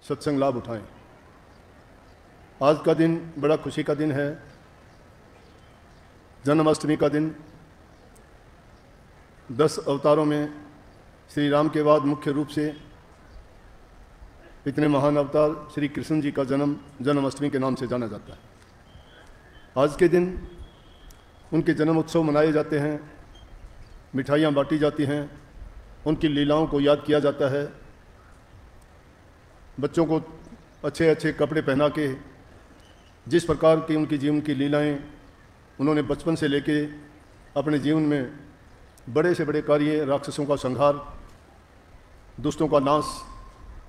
सत्संग लाभ उठाएं। आज का दिन बड़ा खुशी का दिन है, जन्माष्टमी का दिन। 10 अवतारों में श्री राम के बाद मुख्य रूप से इतने महान अवतार श्री कृष्ण जी का जन्म जन्माष्टमी के नाम से जाना जाता है। आज के दिन उनके जन्म उत्सव मनाए जाते हैं, मिठाइयाँ बांटी जाती हैं, उनकी लीलाओं को याद किया जाता है। बच्चों को अच्छे अच्छे कपड़े पहना के जिस प्रकार की उनकी जीवन की लीलाएं उन्होंने बचपन से लेके अपने जीवन में बड़े से बड़े कार्य, राक्षसों का संहार, दुष्टों का नाश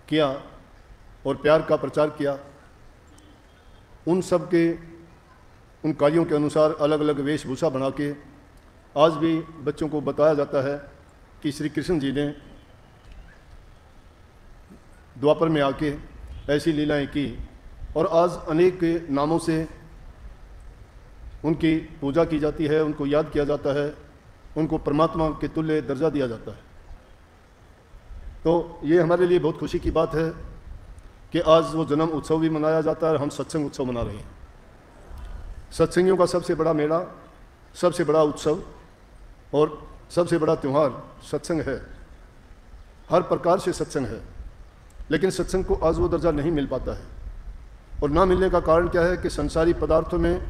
किया और प्यार का प्रचार किया, उन सब के उन कार्यों के अनुसार अलग अलग वेशभूषा बना के आज भी बच्चों को बताया जाता है कि श्री कृष्ण जी ने द्वापर में आके ऐसी लीलाएं की। और आज अनेक नामों से उनकी पूजा की जाती है, उनको याद किया जाता है, उनको परमात्मा के तुल्य दर्जा दिया जाता है। तो ये हमारे लिए बहुत खुशी की बात है कि आज वो जन्म उत्सव भी मनाया जाता है और हम सत्संग उत्सव मना रहे हैं। सत्संगियों का सबसे बड़ा मेला, सबसे बड़ा उत्सव और सबसे बड़ा त्यौहार सत्संग है। हर प्रकार से सत्संग है, लेकिन सत्संग को आज वो दर्जा नहीं मिल पाता है। और ना मिलने का कारण क्या है कि संसारी पदार्थों में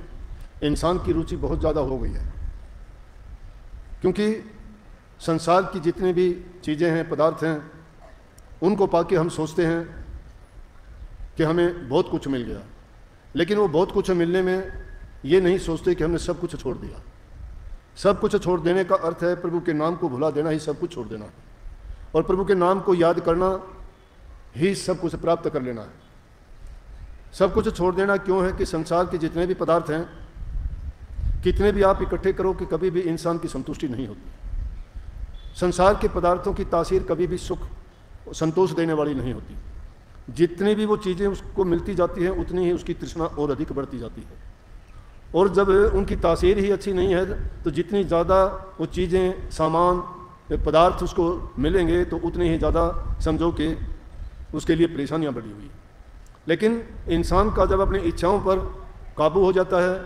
इंसान की रुचि बहुत ज़्यादा हो गई है। क्योंकि संसार की जितनी भी चीज़ें हैं, पदार्थ हैं, उनको पाके हम सोचते हैं कि हमें बहुत कुछ मिल गया, लेकिन वो बहुत कुछ मिलने में ये नहीं सोचते कि हमने सब कुछ छोड़ दिया। सब कुछ छोड़ देने का अर्थ है प्रभु के नाम को भुला देना ही सब कुछ छोड़ देना है, और प्रभु के नाम को याद करना ही सब कुछ प्राप्त कर लेना है। सब कुछ छोड़ देना क्यों है कि संसार के जितने भी पदार्थ हैं, कितने भी आप इकट्ठे करो कि कभी भी इंसान की संतुष्टि नहीं होती। संसार के पदार्थों की तासीर कभी भी सुख संतोष देने वाली नहीं होती। जितनी भी वो चीज़ें उसको मिलती जाती हैं, उतनी ही उसकी तृष्णा और अधिक बढ़ती जाती है। और जब उनकी तासीर ही अच्छी नहीं है तो जितनी ज़्यादा वो चीज़ें, सामान, पदार्थ उसको मिलेंगे तो उतनी ही ज़्यादा समझो कि उसके लिए परेशानियां बढ़ी हुई। लेकिन इंसान का जब अपनी इच्छाओं पर काबू हो जाता है,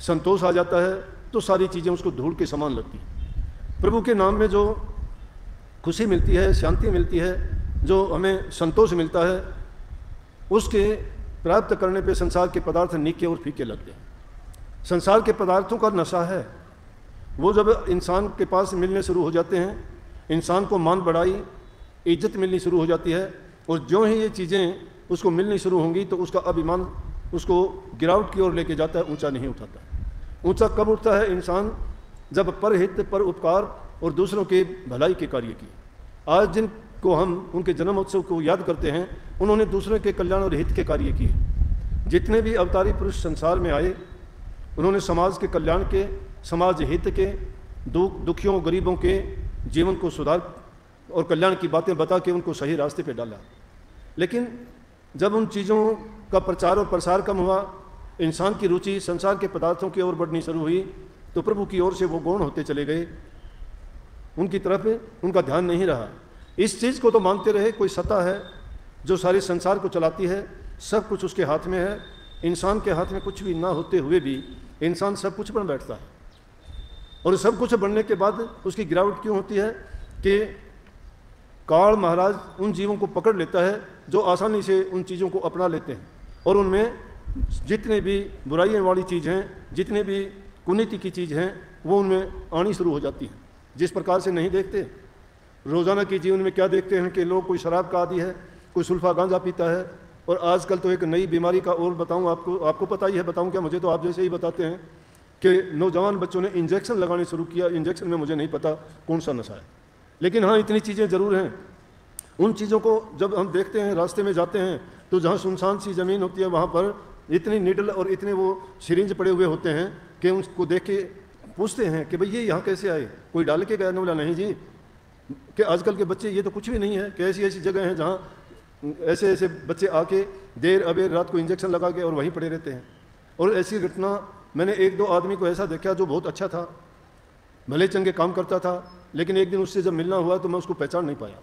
संतोष आ जाता है, तो सारी चीज़ें उसको धूल के समान लगती हैं। प्रभु के नाम में जो खुशी मिलती है, शांति मिलती है, जो हमें संतोष मिलता है, उसके प्राप्त करने पे संसार के पदार्थ नीके और फीके लगते हैं। संसार के पदार्थों का नशा है, वो जब इंसान के पास मिलने शुरू हो जाते हैं, इंसान को मान बढ़ाई, इज्जत मिलनी शुरू हो जाती है। और जो ही ये चीज़ें उसको मिलनी शुरू होंगी तो उसका अभिमान उसको गिरावट की ओर लेके जाता है, ऊंचा नहीं उठाता। ऊंचा कब उठता है इंसान? जब परहित, पर उपकार और दूसरों के भलाई के कार्य की। आज जिनको हम उनके जन्मोत्सव को याद करते हैं, उन्होंने दूसरों के कल्याण और हित के कार्य किए। जितने भी अवतारी पुरुष संसार में आए, उन्होंने समाज के कल्याण के, समाज हित के, दुखियों गरीबों के जीवन को सुधार और कल्याण की बातें बता के उनको सही रास्ते पे डाला। लेकिन जब उन चीज़ों का प्रचार और प्रसार कम हुआ, इंसान की रुचि संसार के पदार्थों की ओर बढ़नी शुरू हुई, तो प्रभु की ओर से वो गौण होते चले गए, उनकी तरफ उनका ध्यान नहीं रहा। इस चीज़ को तो मानते रहे कोई सत्ता है जो सारे संसार को चलाती है, सब कुछ उसके हाथ में है। इंसान के हाथ में कुछ भी ना होते हुए भी इंसान सब कुछ बन बैठता है। और सब कुछ बनने के बाद उसकी गिरावट क्यों होती है कि काल महाराज उन जीवों को पकड़ लेता है जो आसानी से उन चीज़ों को अपना लेते हैं, और उनमें जितने भी बुराइयों वाली चीज़ हैं, जितने भी कुनीति की चीज़ हैं, वो उनमें आनी शुरू हो जाती हैं। जिस प्रकार से नहीं देखते, रोज़ाना के जीवन में क्या देखते हैं कि लोग, कोई शराब का आदी है, कोई सुल्फा गांजा पीता है, और आजकल तो एक नई बीमारी का और बताऊं आपको पता ही है, बताऊं क्या, मुझे तो आप जैसे ही बताते हैं कि नौजवान बच्चों ने इंजेक्शन लगाने शुरू किया। इंजेक्शन में मुझे नहीं पता कौन सा नशा है, लेकिन हाँ इतनी चीज़ें ज़रूर हैं। उन चीज़ों को जब हम देखते हैं, रास्ते में जाते हैं, तो जहाँ सुनसान सी ज़मीन होती है वहाँ पर इतनी निडल और इतने वो सिरिंज पड़े हुए होते हैं कि उनको देख के पूछते हैं कि भाई ये यहाँ कैसे आए, कोई डाल के गया? बोला नहीं जी, कि आजकल के बच्चे ये तो कुछ भी नहीं है, कि ऐसी ऐसी जगह हैं जहाँ ऐसे ऐसे बच्चे आके देर अबेर रात को इंजेक्शन लगा के और वहीं पड़े रहते हैं। और ऐसी घटना मैंने एक दो आदमी को ऐसा देखा जो बहुत अच्छा था, भले चंगे काम करता था, लेकिन एक दिन उससे जब मिलना हुआ तो मैं उसको पहचान नहीं पाया।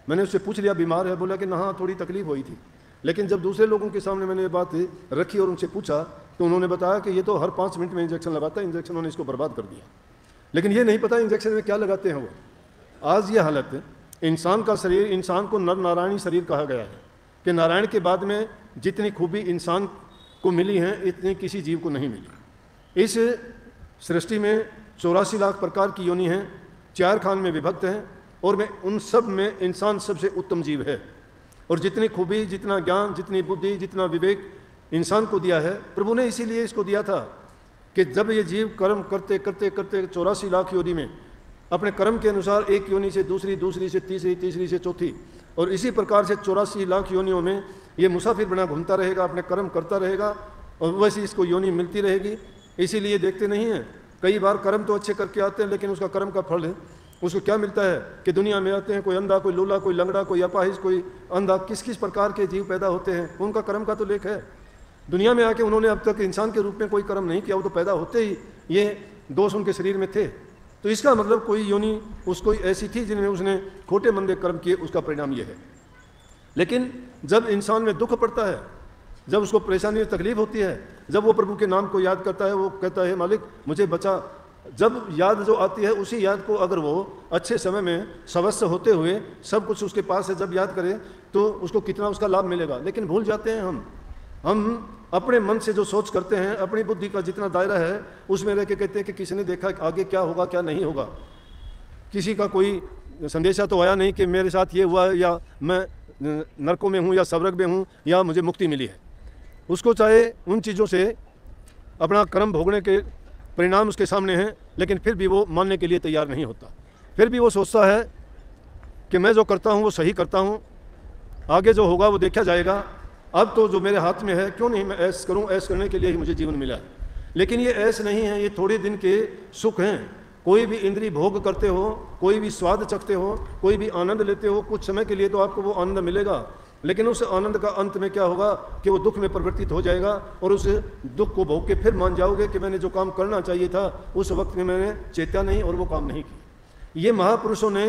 मैंने उससे पूछ लिया बीमार है? बोला कि हाँ थोड़ी तकलीफ हुई थी। लेकिन जब दूसरे लोगों के सामने मैंने ये बात रखी और उनसे पूछा तो उन्होंने बताया कि ये तो हर 5 मिनट में इंजेक्शन लगाता है, इंजेक्शनों ने इसको बर्बाद कर दिया। लेकिन ये नहीं पता इंजेक्शन में क्या लगाते हैं वो। आज ये हालत इंसान का शरीर, इंसान को नर नारायणी शरीर कहा गया है कि नारायण के बाद में जितनी खूबी इंसान को मिली है इतनी किसी जीव को नहीं मिली। इस सृष्टि में 84 लाख प्रकार की योनि हैं, 4 खान में विभक्त हैं, और में उन सब में इंसान सबसे उत्तम जीव है। और जितनी खूबी, जितना ज्ञान, जितनी बुद्धि, जितना विवेक इंसान को दिया है, प्रभु ने इसीलिए इसको दिया था कि जब ये जीव कर्म करते करते करते 84 लाख योनि में अपने कर्म के अनुसार एक योनि से दूसरी, दूसरी से तीसरी, तीसरी से चौथी, और इसी प्रकार से 84 लाख योनियों में ये मुसाफिर बना घूमता रहेगा, अपने कर्म करता रहेगा और वैसे इसको योनि मिलती रहेगी। इसीलिए देखते नहीं हैं, कई बार कर्म तो अच्छे करके आते हैं लेकिन उसका कर्म का फल उसको क्या मिलता है कि दुनिया में आते हैं कोई अंधा, कोई लूला, कोई लंगड़ा, कोई अपाहिज, कोई अंधा, किस किस प्रकार के जीव पैदा होते हैं, उनका कर्म का तो लेख है। दुनिया में आके उन्होंने अब तक इंसान के रूप में कोई कर्म नहीं किया, वो तो पैदा होते ही ये दोष उनके शरीर में थे। तो इसका मतलब कोई योनि उसको ऐसी थी जिनमें उसने खोटे मंदे कर्म किए, उसका परिणाम ये है। लेकिन जब इंसान में दुख पड़ता है, जब उसको परेशानी तकलीफ होती है, जब वो प्रभु के नाम को याद करता है, वो कहता है मालिक मुझे बचा, जब याद जो आती है उसी याद को अगर वो अच्छे समय में स्वस्थ होते हुए सब कुछ उसके पास है जब याद करे तो उसको कितना उसका लाभ मिलेगा। लेकिन भूल जाते हैं हम अपने मन से जो सोच करते हैं, अपनी बुद्धि का जितना दायरा है उसमें रह के कहते हैं कि किसी ने देखा आगे क्या होगा क्या नहीं होगा, किसी का कोई संदेशा तो आया नहीं कि मेरे साथ ये हुआ या मैं नरकों में हूँ या स्वर्ग में हूँ या मुझे मुक्ति मिली है। उसको चाहे उन चीज़ों से अपना कर्म भोगने के परिणाम उसके सामने हैं, लेकिन फिर भी वो मानने के लिए तैयार नहीं होता। फिर भी वो सोचता है कि मैं जो करता हूँ वो सही करता हूँ, आगे जो होगा वो देखा जाएगा, अब तो जो मेरे हाथ में है क्यों नहीं मैं ऐश करूँ, ऐश करने के लिए ही मुझे जीवन मिला है। लेकिन ये ऐश नहीं है, ये थोड़े दिन के सुख हैं। कोई भी इंद्रिय भोग करते हो, कोई भी स्वाद चखते हो, कोई भी आनंद लेते हो, कुछ समय के लिए तो आपको वो आनंद मिलेगा, लेकिन उस आनंद का अंत में क्या होगा कि वो दुख में परिवर्तित हो जाएगा और उस दुख को भोग के फिर मान जाओगे कि मैंने जो काम करना चाहिए था उस वक्त में मैंने चेता नहीं और वो काम नहीं की। ये महापुरुषों ने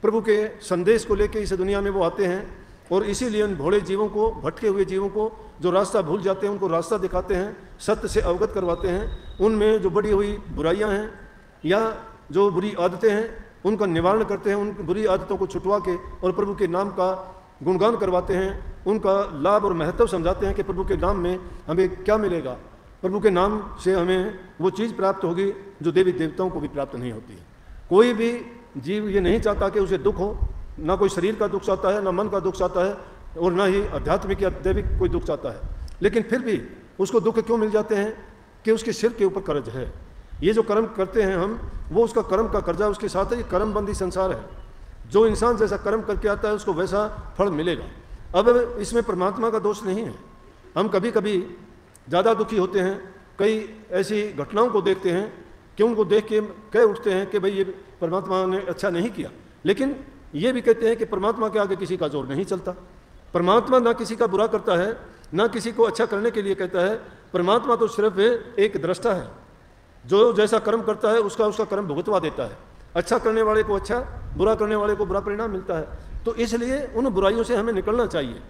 प्रभु के संदेश को लेकर इस दुनिया में वो आते हैं और इसीलिए उन भोले जीवों को, भटके हुए जीवों को जो रास्ता भूल जाते हैं उनको रास्ता दिखाते हैं, सत्य से अवगत करवाते हैं। उनमें जो बढ़ी हुई बुराइयां हैं या जो बुरी आदतें हैं उनका निवारण करते हैं, उन बुरी आदतों को छुटवा के और प्रभु के नाम का गुणगान करवाते हैं, उनका लाभ और महत्व समझाते हैं कि प्रभु के नाम में हमें क्या मिलेगा, प्रभु के नाम से हमें वो चीज़ प्राप्त होगी जो देवी देवताओं को भी प्राप्त नहीं होती है। कोई भी जीव ये नहीं चाहता कि उसे दुख हो, ना कोई शरीर का दुख चाहता है, ना मन का दुख चाहता है और ना ही आध्यात्मिक या दैविक कोई दुख चाहता है। लेकिन फिर भी उसको दुख क्यों मिल जाते हैं कि उसके सिर के ऊपर कर्ज है। ये जो कर्म करते हैं हम, वो उसका कर्म का कर्जा उसके साथ है। ये कर्मबंदी संसार है, जो इंसान जैसा कर्म करके आता है उसको वैसा फल मिलेगा। अब इसमें परमात्मा का दोष नहीं है। हम कभी कभी ज़्यादा दुखी होते हैं, कई ऐसी घटनाओं को देखते हैं कि उनको देख के कह उठते हैं कि भाई ये परमात्मा ने अच्छा नहीं किया, लेकिन ये भी कहते हैं कि परमात्मा के आगे किसी का जोर नहीं चलता। परमात्मा ना किसी का बुरा करता है, ना किसी को अच्छा करने के लिए कहता है। परमात्मा तो सिर्फ एक दृष्टा है, जो जैसा कर्म करता है उसका कर्म भुगतवा देता है। अच्छा करने वाले को अच्छा, बुरा करने वाले को बुरा परिणाम मिलता है। तो इसलिए उन बुराइयों से हमें निकलना चाहिए।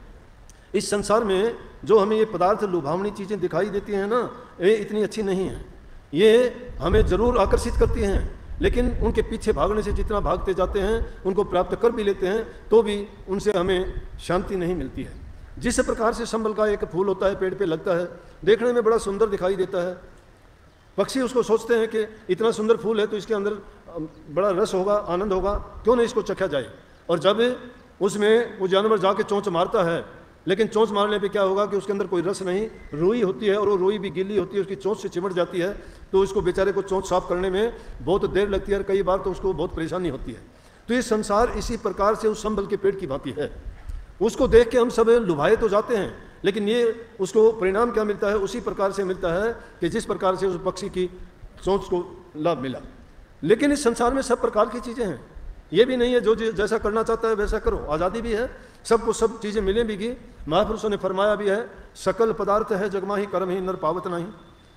इस संसार में जो हमें ये पदार्थ लुभावनी चीज़ें दिखाई देती हैं ना, ये इतनी अच्छी नहीं है। ये हमें ज़रूर आकर्षित करती हैं, लेकिन उनके पीछे भागने से जितना भागते जाते हैं, उनको प्राप्त कर भी लेते हैं तो भी उनसे हमें शांति नहीं मिलती है। जिस प्रकार से संबल का एक फूल होता है, पेड़ पे लगता है, देखने में बड़ा सुंदर दिखाई देता है। पक्षी उसको सोचते हैं कि इतना सुंदर फूल है तो इसके अंदर बड़ा रस होगा, आनंद होगा, क्यों नहीं इसको चखा जाए। और जब उसमें वो जानवर जाके चोंच मारता है, लेकिन चोंच मारने पे क्या होगा कि उसके अंदर कोई रस नहीं, रुई होती है और वो रुई भी गीली होती है, उसकी चोंच से चिमट जाती है, तो उसको बेचारे को चोंच साफ करने में बहुत देर लगती है और कई बार तो उसको बहुत परेशानी होती है। तो ये संसार इसी प्रकार से उस संबल के पेड़ की भांति है। उसको देख के हम सब लुभाए तो जाते हैं, लेकिन ये उसको परिणाम क्या मिलता है, उसी प्रकार से मिलता है कि जिस प्रकार से उस पक्षी की चोंच को लाभ मिला। लेकिन इस संसार में सब प्रकार की चीज़ें हैं। ये भी नहीं है जो जैसा करना चाहता है वैसा करो, आज़ादी भी है, सबको सब चीज़ें मिले भी। महापुरुषों ने फरमाया भी है, सकल पदार्थ है जगमा ही कर्म ही नर पावत नहीं।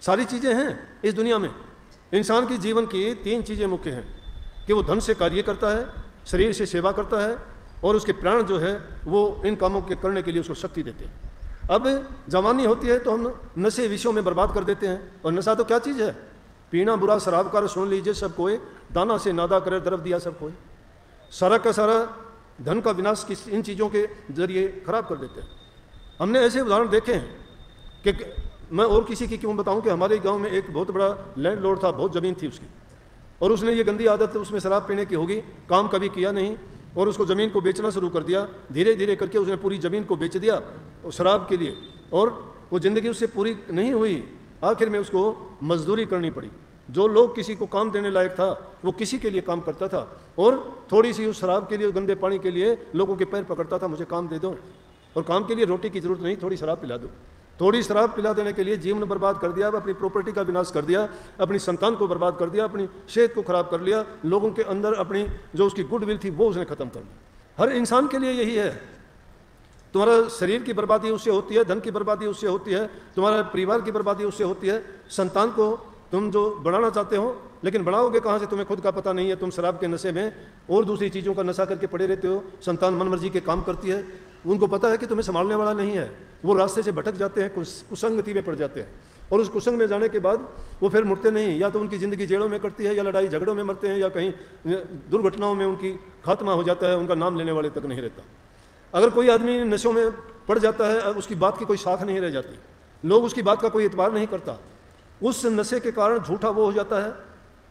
सारी चीज़ें हैं इस दुनिया में। इंसान की जीवन की 3 चीज़ें मुख्य हैं कि वो धन से कार्य करता है, शरीर से सेवा करता है और उसके प्राण जो है वो इन कामों के करने के लिए उसको शक्ति देते हैं। अब जवानी होती है तो हम नशे विषयों में बर्बाद कर देते हैं। और नशा तो क्या चीज़ है? पीना बुरा शराब का सुन लीजिए सब कोई, दाना से नादा करे दरब दिया सब कोई। सारा का सारा धन का विनाश किस इन चीज़ों के जरिए खराब कर देते हैं। हमने ऐसे उदाहरण देखे हैं कि मैं और किसी की क्यों बताऊं कि हमारे गांव में एक बहुत बड़ा लैंडलॉर्ड था, बहुत ज़मीन थी उसकी, और उसने ये गंदी आदत उसमें शराब पीने की होगी, काम कभी किया नहीं और उसको ज़मीन को बेचना शुरू कर दिया। धीरे धीरे करके उसने पूरी ज़मीन को बेच दिया शराब के लिए, और वो ज़िंदगी उससे पूरी नहीं हुई। आखिर में उसको मजदूरी करनी पड़ी। जो लोग किसी को काम देने लायक था वो किसी के लिए काम करता था, और थोड़ी सी उस शराब के लिए, गंदे पानी के लिए लोगों के पैर पकड़ता था, मुझे काम दे दो, और काम के लिए रोटी की ज़रूरत नहीं, थोड़ी शराब पिला दो। थोड़ी शराब पिला देने के लिए जीवन बर्बाद कर दिया, अपनी प्रॉपर्टी का विनाश कर दिया, अपनी संतान को बर्बाद कर दिया, अपनी सेहत को खराब कर लिया, लोगों के अंदर अपनी जो उसकी गुडविल थी वो उसने ख़त्म कर दी। हर इंसान के लिए यही है। तुम्हारा शरीर की बर्बादी उससे होती है, धन की बर्बादी उससे होती है, तुम्हारा परिवार की बर्बादी उससे होती है। संतान को तुम जो बढ़ाना चाहते हो, लेकिन बढ़ाओगे कहाँ से तुम्हें खुद का पता नहीं है। तुम शराब के नशे में और दूसरी चीज़ों का नशा करके पड़े रहते हो। संतान मनमर्जी के काम करती है, उनको पता है कि तुम्हें संभालने वाला नहीं है, वो रास्ते से भटक जाते हैं, कुसंगति में पड़ जाते हैं, और उस कुसंग में जाने के बाद वो फिर मुड़ते नहीं। या तो उनकी ज़िंदगी जेलों में कटती है, या लड़ाई झगड़ों में मरते हैं, या कहीं दुर्घटनाओं में उनकी खात्मा हो जाता है, उनका नाम लेने वाले तक नहीं रहता। अगर कोई आदमी नशों में पड़ जाता है, उसकी बात की कोई शाख नहीं रह जाती, लोग उसकी बात का कोई एतबार नहीं करता। उस नशे के कारण झूठा वो हो जाता है,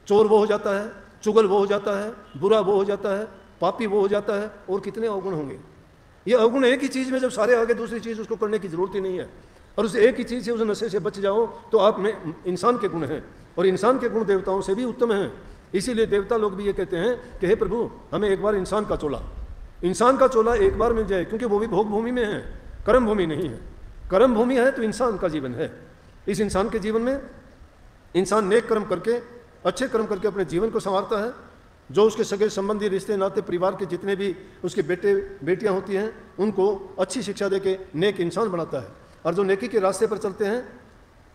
चोर वो हो जाता है, चुगल वो हो जाता है, बुरा वो हो जाता है, पापी वो हो जाता है, और कितने अवगुण होंगे। ये अवगुण एक ही चीज़ में जब सारे आगे दूसरी चीज़ उसको करने की ज़रूरत ही नहीं है, और उस एक ही चीज़ से उस नशे से बच जाओ तो आप में इंसान के गुण हैं, और इंसान के गुण देवताओं से भी उत्तम हैं। इसीलिए देवता लोग भी ये कहते हैं कि हे प्रभु, हमें एक बार इंसान का चोला एक बार मिल जाए, क्योंकि वो भी भोग भूमि में है, कर्म भूमि नहीं है। कर्म भूमि है तो इंसान का जीवन है। इस इंसान के जीवन में इंसान नेक कर्म करके, अच्छे कर्म करके अपने जीवन को संवारता है। जो उसके सगे संबंधी, रिश्ते नाते, परिवार के जितने भी उसके बेटे बेटियां होती हैं, उनको अच्छी शिक्षा देके नेक इंसान बनाता है। और जो नेकी के रास्ते पर चलते हैं,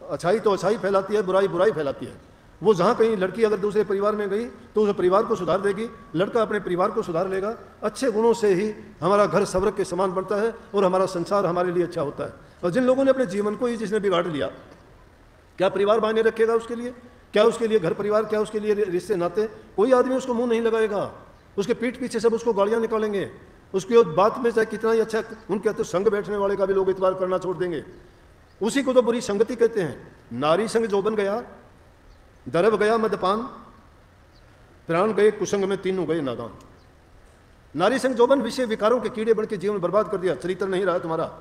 अच्छाई तो अच्छाई फैलाती है, बुराई बुराई फैलाती है। वो जहाँ कहीं लड़की अगर दूसरे परिवार में गई तो उस परिवार को सुधार देगी, लड़का अपने परिवार को सुधार लेगा। अच्छे गुणों से ही हमारा घर स्वर्ग के समान बनता है और हमारा संसार हमारे लिए अच्छा होता है। और जिन लोगों ने अपने जीवन को ही जिसने बिगाड़ लिया, क्या परिवार मायने रखेगा उसके लिए? क्या उसके लिए घर परिवार, क्या उसके लिए रिश्ते नाते? कोई आदमी उसको मुंह नहीं लगाएगा। उसके पीठ पीछे सब उसको गालियाँ निकालेंगे। उसकी बात में चाहे कितना ही अच्छा उनके तो संग बैठने वाले का भी लोग इतबार करना छोड़ देंगे। उसी को तो बुरी संगति कहते हैं। नारी संग जोबन गया, दरब गया मदपान, प्राण गए कुसंग में, तीनों गए नादान। नारी संग जोबन, विषय विकारों के कीड़े बन के जीवन बर्बाद कर दिया। चरित्र नहीं रहा तुम्हारा,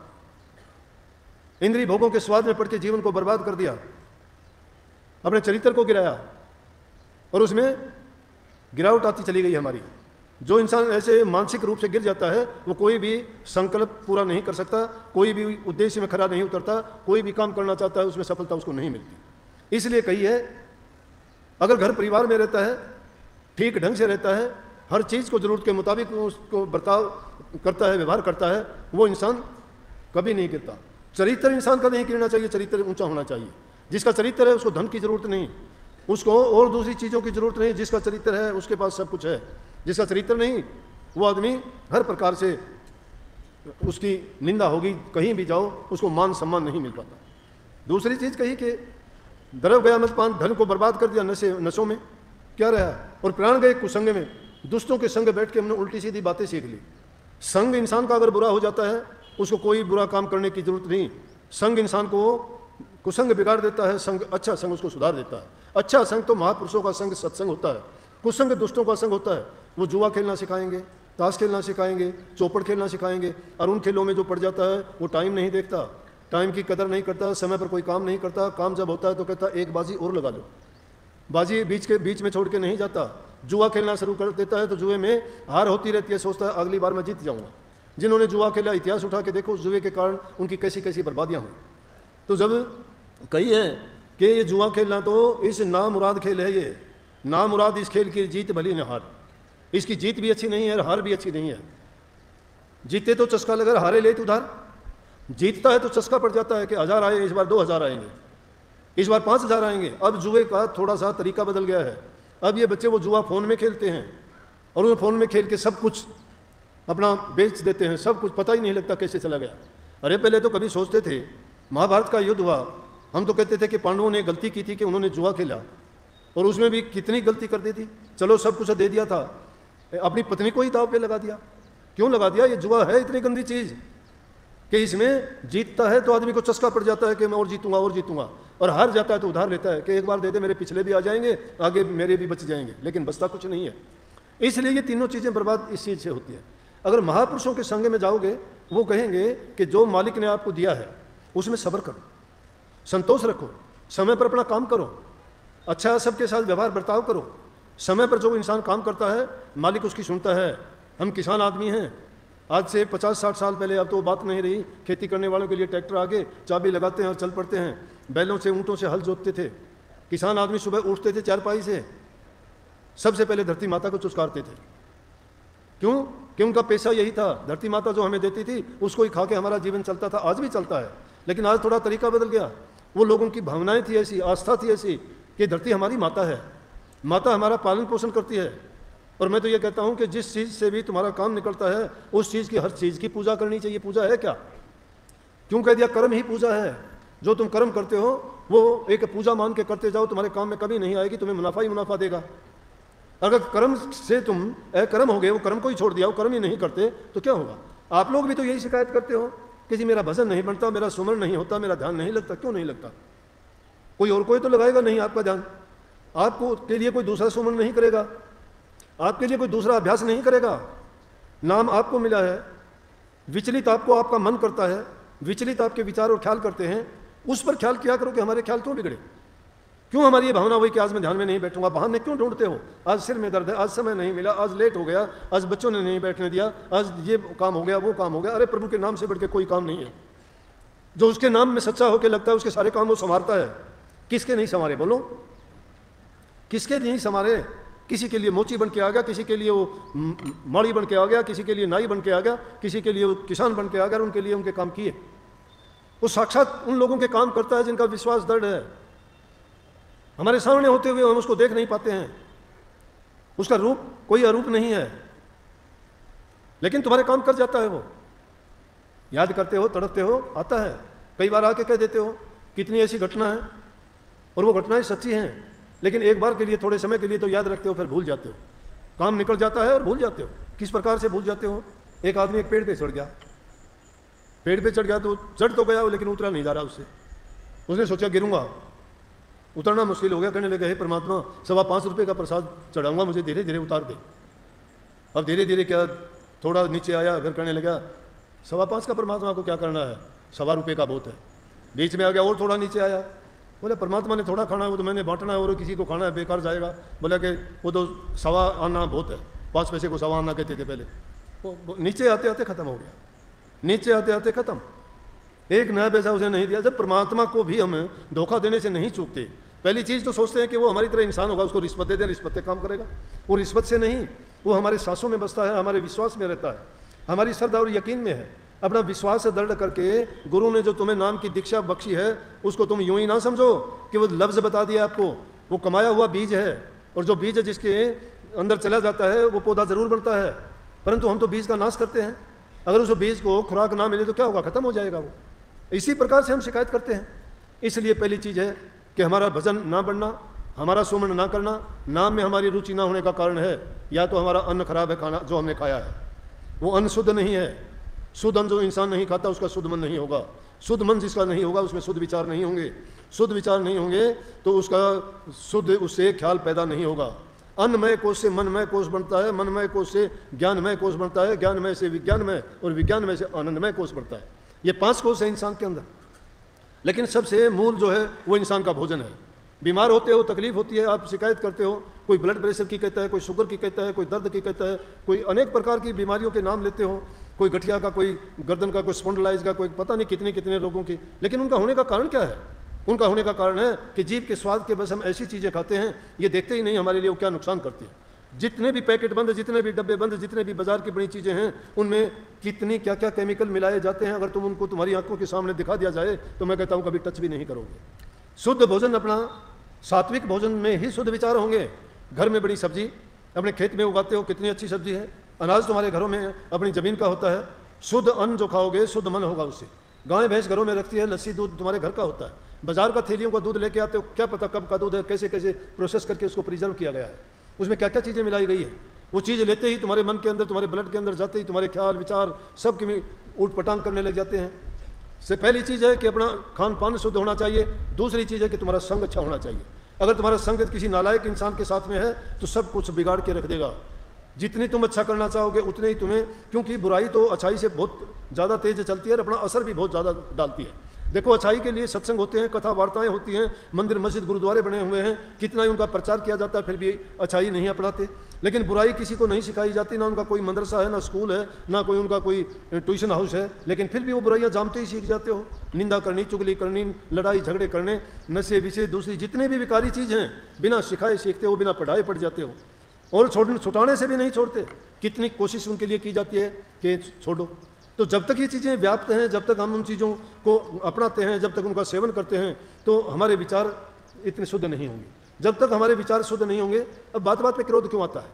इंद्रिय भोगों के स्वाद में पड़ के जीवन को बर्बाद कर दिया, अपने चरित्र को गिराया, और उसमें गिरावट आती चली गई हमारी। जो इंसान ऐसे मानसिक रूप से गिर जाता है वो कोई भी संकल्प पूरा नहीं कर सकता, कोई भी उद्देश्य में खरा नहीं उतरता, कोई भी काम करना चाहता है उसमें सफलता उसको नहीं मिलती। इसलिए कही है, अगर घर परिवार में रहता है, ठीक ढंग से रहता है, हर चीज़ को जरूरत के मुताबिक उसको बर्ताव करता है, व्यवहार करता है, वो इंसान कभी नहीं गिरता। चरित्र इंसान का नहीं गिरना चाहिए, चरित्र ऊंचा होना चाहिए। जिसका चरित्र है उसको धन की जरूरत नहीं, उसको और दूसरी चीज़ों की जरूरत नहीं। जिसका चरित्र है उसके पास सब कुछ है। जिसका चरित्र नहीं, वो आदमी हर प्रकार से उसकी निंदा होगी, कहीं भी जाओ उसको मान सम्मान नहीं मिल पाता। दूसरी चीज़ कही कि दरब गया मदपान, धन को बर्बाद कर दिया नशों में, क्या रहा? और प्राण गए कुसंग में, दुष्टों के संग बैठ के हमने उल्टी सीधी बातें सीख ली। संग इंसान का अगर बुरा हो जाता है उसको कोई बुरा काम करने की जरूरत नहीं। संग इंसान को कुसंग बिगाड़ देता है, संग अच्छा संग उसको सुधार देता है। अच्छा संग तो महापुरुषों का संग, सत्संग होता है। कुसंग दुष्टों का संग होता है। वो जुआ खेलना सिखाएंगे, ताश खेलना सिखाएंगे, चौपड़ खेलना सिखाएंगे, और उन खेलों में जो पड़ जाता है वो टाइम नहीं देखता, टाइम की कदर नहीं करता, समय पर कोई काम नहीं करता। काम जब होता है तो कहता एक बाजी और लगा लो, बाजी बीच में छोड़ के नहीं जाता। जुआ खेलना शुरू कर देता है तो जुए में हार होती रहती है, सोचता है अगली बार मैं जीत जाऊँगा। जिन्होंने जुआ खेला इतिहास उठा के देखो, जुए के कारण उनकी कैसी कैसी बर्बादियाँ हुई। तो जब कही है कि ये जुआ खेलना तो इस नामुराद खेल है, ये नामुराद इस खेल की जीत भली न हार। इसकी जीत भी अच्छी नहीं है, हार भी अच्छी नहीं है। जीते तो चस्का लगा, हारे ले तो उधार। जीतता है तो चस्का पड़ जाता है कि 1000 आए, इस बार 2000 आएंगे, इस बार 5000 आएंगे। अब जुए का थोड़ा सा तरीका बदल गया है। अब ये बच्चे वो जुआ फ़ोन में खेलते हैं, और वो फ़ोन में खेल के सब कुछ अपना बेच देते हैं, सब कुछ पता ही नहीं लगता कैसे चला गया। अरे पहले तो कभी सोचते थे, महाभारत का युद्ध हुआ, हम तो कहते थे कि पांडवों ने गलती की थी कि उन्होंने जुआ खेला, और उसमें भी कितनी गलती कर दी थी। चलो सब कुछ दे दिया था, अपनी पत्नी को ही दाव पे लगा दिया। क्यों लगा दिया? ये जुआ है इतनी गंदी चीज़ कि इसमें जीतता है तो आदमी को चस्का पड़ जाता है कि मैं और जीतूंगा, और हार जाता है तो उधार लेता है कि एक बार दे दे, मेरे पिछले भी आ जाएंगे, आगे मेरे भी बच जाएंगे, लेकिन बचता कुछ नहीं है। इसलिए ये तीनों चीज़ें बर्बाद इस चीज़ से होती है। अगर महापुरुषों के संग में जाओगे, वो कहेंगे कि जो मालिक ने आपको दिया है उसमें सब्र करो, संतोष रखो, समय पर अपना काम करो, अच्छा सबके साथ व्यवहार बर्ताव करो। समय पर जो इंसान काम करता है मालिक उसकी सुनता है। हम किसान आदमी हैं, आज से 50-60 साल पहले, अब तो वो बात नहीं रही, खेती करने वालों के लिए ट्रैक्टर आगे, चाबी लगाते हैं और चल पड़ते हैं। बैलों से ऊँटों से हल जोतते थे। किसान आदमी सुबह उठते थे चारपाई से, सबसे पहले धरती माता को चुस्कारते थे। क्यों? कि उनका पेशा यही था। धरती माता जो हमें देती थी उसको ही खा के हमारा जीवन चलता था, आज भी चलता है, लेकिन आज थोड़ा तरीका बदल गया। वो लोगों की भावनाएं थी ऐसी, आस्था थी ऐसी कि धरती हमारी माता है, माता हमारा पालन पोषण करती है। और मैं तो ये कहता हूँ कि जिस चीज़ से भी तुम्हारा काम निकलता है उस चीज़ की, हर चीज़ की पूजा करनी चाहिए। पूजा है क्या? क्यों कह दिया? कर्म ही पूजा है। जो तुम कर्म करते हो वो एक पूजा मान के करते जाओ, तुम्हारे काम में कभी नहीं आएगी, तुम्हें मुनाफा ही मुनाफा देगा। अगर कर्म से तुम अकर्म हो गए, वो कर्म को ही छोड़ दिया, वो कर्म ही नहीं करते, तो क्या होगा? आप लोग भी तो यही शिकायत करते हो कि जी मेरा भजन नहीं बनता, मेरा सुमरण नहीं होता, मेरा ध्यान नहीं लगता। क्यों नहीं लगता? कोई और कोई तो लगाएगा नहीं आपका ध्यान, आपको के लिए कोई दूसरा सुमरण नहीं करेगा, आपके लिए कोई दूसरा अभ्यास नहीं करेगा। नाम आपको मिला है, विचलित आपको आपका मन करता है, विचलित आपके विचार और ख्याल करते हैं, उस पर ख्याल किया करो कि हमारे ख्याल क्यों बिगड़े, क्यों हमारी ये भावना हुई कि आज मैं ध्यान में नहीं बैठूंगा। बहाने क्यों ढूंढते हो? आज सिर में दर्द है, आज समय नहीं मिला, आज लेट हो गया, आज बच्चों ने नहीं बैठने दिया, आज ये काम हो गया, वो काम हो गया। अरे प्रभु के नाम से बढ़ के कोई काम नहीं है। जो उसके नाम में सच्चा होकर लगता है उसके सारे काम वो संवारता है। किसके नहीं संवारे? बोलो, किसके नहीं संवारे? किसी के लिए मोची बन के आ गया, किसी के लिए वो माड़ी बन के आ गया, किसी के लिए नाई बन के आ गया, किसी के लिए वो किसान बन के आ गया, उनके लिए उनके काम किए। वो साक्षात उन लोगों के काम करता है जिनका विश्वास दृढ़ है। हमारे सामने होते हुए हम उसको देख नहीं पाते हैं, उसका रूप कोई अरूप नहीं है, लेकिन तुम्हारे काम कर जाता है। वो याद करते हो, तड़पते हो, आता है। कई बार आके कह देते हो कितनी ऐसी घटना है, और वो घटनाएं सच्ची हैं, लेकिन एक बार के लिए, थोड़े समय के लिए तो याद रखते हो, फिर भूल जाते हो। काम निकल जाता है और भूल जाते हो। किस प्रकार से भूल जाते हो? एक आदमी एक पेड़ पे चढ़ गया, पेड़ पे चढ़ गया तो चढ़ तो गया लेकिन उतरा नहीं जा रहा उससे। उसने सोचा गिरूंगा, उतरना मुश्किल हो गया। कहने लगे, हे परमात्मा, 5.25 रुपये का प्रसाद चढ़ाऊंगा, मुझे धीरे धीरे उतार दे। अब धीरे धीरे क्या, थोड़ा नीचे आया, फिर कहने लगा 5.25 का परमात्मा को क्या करना है, 1.25 रुपये का बहुत है। बीच में आ गया और थोड़ा नीचे आया, बोले परमात्मा ने थोड़ा खाना है, वो तो मैंने बांटना है और किसी को खाना है, बेकार जाएगा। बोला कि वो तो 1.25 आना बहुत है, 5 पैसे को 1.25 आना कहते थे पहले। वो नीचे आते आते खत्म हो गया, नीचे आते आते खत्म। एक नया पैसा उसे नहीं दिया। जब परमात्मा को भी हम धोखा देने से नहीं चूकते, पहली चीज़ तो सोचते हैं कि वो हमारी तरह इंसान होगा, उसको रिश्वत दे दें, रिश्वत से काम करेगा। वो रिश्वत से नहीं, वो हमारे सांसों में बसता है, हमारे विश्वास में रहता है, हमारी श्रद्धा और यकीन में है। अपना विश्वास से दृढ़ करके गुरु ने जो तुम्हें नाम की दीक्षा बख्शी है उसको तुम यूं ही ना समझो कि वो लफ्ज़ बता दिया आपको, वो कमाया हुआ बीज है। और जो बीज जिसके अंदर चला जाता है वो पौधा जरूर बनता है, परंतु हम तो बीज का नाश करते हैं। अगर उस बीज को खुराक ना मिले तो क्या होगा? खत्म हो जाएगा वो। इसी प्रकार से हम शिकायत करते हैं। इसलिए पहली चीज़ है कि हमारा भजन ना बढ़ना, हमारा सुमरण ना करना, नाम में हमारी रुचि ना होने का कारण है या तो हमारा अन्न खराब है, खाना जो हमने खाया है वो अन्न शुद्ध नहीं है। शुद्ध अन्न जो इंसान नहीं खाता उसका शुद्ध मन नहीं होगा। शुद्ध मन जिसका नहीं होगा उसमें शुद्ध विचार नहीं होंगे। शुद्ध विचार नहीं होंगे तो उसका शुद्ध उससे ख्याल पैदा नहीं होगा। अन्नमय कोश से मनमय कोश बनता है, मनमय कोश से ज्ञानमय कोश बनता है, ज्ञानमय से विज्ञानमय और विज्ञानमय से आनंदमय कोश बनता है। ये 5 कोश है इंसान के अंदर, लेकिन सबसे मूल जो है वो इंसान का भोजन है। बीमार होते हो, तकलीफ होती है, आप शिकायत करते हो, कोई ब्लड प्रेशर की कहता है, कोई शुगर की कहता है, कोई दर्द की कहता है, कोई अनेक प्रकार की बीमारियों के नाम लेते हो, कोई गठिया का, कोई गर्दन का, कोई स्पॉन्डिलाइटिस का, कोई पता नहीं कितने कितने रोगों की। लेकिन उनका होने का कारण क्या है? उनका होने का कारण है कि जीभ के स्वाद के बस हम ऐसी चीज़ें खाते हैं, ये देखते ही नहीं हमारे लिए वो क्या नुकसान करती है। जितने भी पैकेट बंद, जितने भी डब्बे बंद, जितने भी बाजार की बड़ी चीज़ें हैं, उनमें कितनी क्या क्या केमिकल मिलाए जाते हैं, अगर तुम उनको तुम्हारी आंखों के सामने दिखा दिया जाए तो मैं कहता हूँ कभी टच भी नहीं करोगे। शुद्ध भोजन अपना सात्विक भोजन में ही शुद्ध विचार होंगे। घर में बड़ी सब्जी अपने खेत में उगाते हो, कितनी अच्छी सब्जी है, अनाज तुम्हारे घरों में अपनी ज़मीन का होता है, शुद्ध अन्न जो खाओगे शुद्ध मन होगा उससे। गाय भैंस घरों में रखती है, लस्सी दूध तुम्हारे घर का होता है। बाजार का थैलियों का दूध लेके आते हो, क्या पता कब का दूध है, कैसे कैसे प्रोसेस करके उसको प्रिजर्व किया गया है, उसमें क्या क्या चीज़ें मिलाई गई है। वो चीज़ लेते ही तुम्हारे मन के अंदर, तुम्हारे ब्लड के अंदर जाते ही तुम्हारे ख्याल विचार सब के ऊट पटांग करने लग जाते हैं। से पहली चीज़ है कि अपना खान पान शुद्ध होना चाहिए। दूसरी चीज़ है कि तुम्हारा संग अच्छा होना चाहिए। अगर तुम्हारा संग किसी नालायक इंसान के साथ में है तो सब कुछ बिगाड़ के रख देगा। जितनी तुम अच्छा करना चाहोगे उतने ही तुम्हें, क्योंकि बुराई तो अच्छाई से बहुत ज़्यादा तेज चलती है और अपना असर भी बहुत ज़्यादा डालती है। देखो, अच्छाई के लिए सत्संग होते हैं, कथा वार्ताएं होती हैं, मंदिर मस्जिद गुरुद्वारे बने हुए हैं, कितना ही उनका प्रचार किया जाता है, फिर भी अच्छाई नहीं अपनाते। लेकिन बुराई किसी को नहीं सिखाई जाती, ना उनका कोई मदरसा है, ना स्कूल है, ना कोई उनका कोई ट्यूशन हाउस है, लेकिन फिर भी वो बुराइयाँ जानते ही सीख जाते हो। निंदा करनी, चुगली करनी, लड़ाई झगड़े करने, नशे विषय, दूसरी जितने भी विकारी चीज़ हैं, बिना सिखाए सीखते हो, बिना पढ़ाए पड़ जाते हो, और छुटाने से भी नहीं छोड़ते। कितनी कोशिश उनके लिए की जाती है कि छोड़ो। तो जब तक ये चीज़ें व्याप्त हैं, जब तक हम उन चीज़ों को अपनाते हैं, जब तक उनका सेवन करते हैं, तो हमारे विचार इतने शुद्ध नहीं होंगे। जब तक हमारे विचार शुद्ध नहीं होंगे, अब बात बात पे क्रोध क्यों आता है?